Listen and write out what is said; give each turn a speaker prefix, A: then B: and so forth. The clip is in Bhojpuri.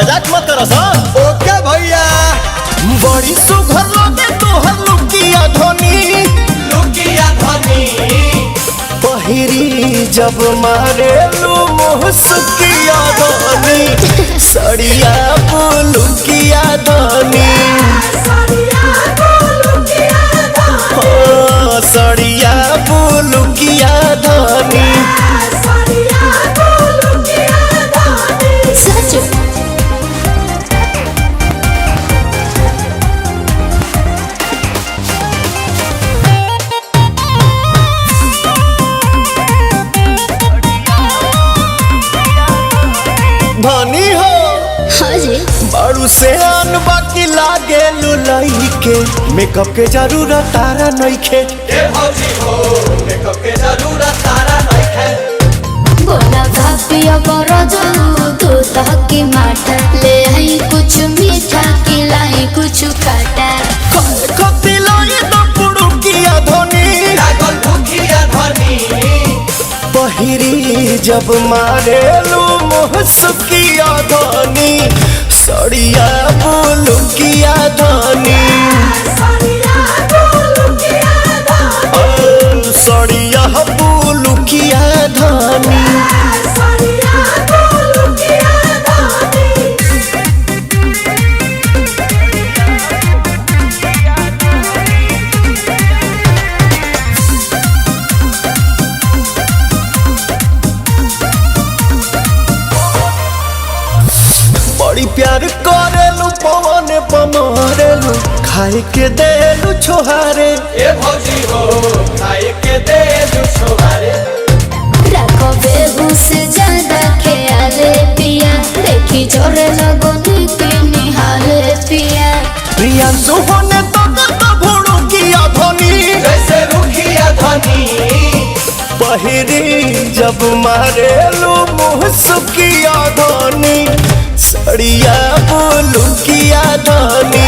A: मजाक मत कर
B: ओके भैया।
A: बड़ी सुघर लगे तोहर लुकिया धनी पहिरी जब मारे लू मुहसकिया धनी सड़िया लुकिया धनी सड़िया लुकिया धनी धनी हो
C: हाँ जी
A: बारू से आन बाकी लागे लुलाई के मेकअप के जरूरत तारा नइखे
C: बोला भापिया बड़ा जानू तू ताकि माटा ले आई कुछ मीठा खिलाई कुछ खट्टा
A: खती लाई तो पुड़ुकिया धनी पहिरी जब मारे लू मुहसकिया धनी सड़िया लुकिया धनी सड़िया लुकिया धनी बड़ी प्यार करेलू पवन पमारेलू खाए के देलू छोहारे
C: रखो बेबू से ज्यादा ख्याले पिया देखी जोरे लगो निके निहाले पिया
A: प्रियांशु होने तो भुड़ुकिया धनी पहिरी जब मारेलू मुहसकिया धनी सड़िया लुकिया धनी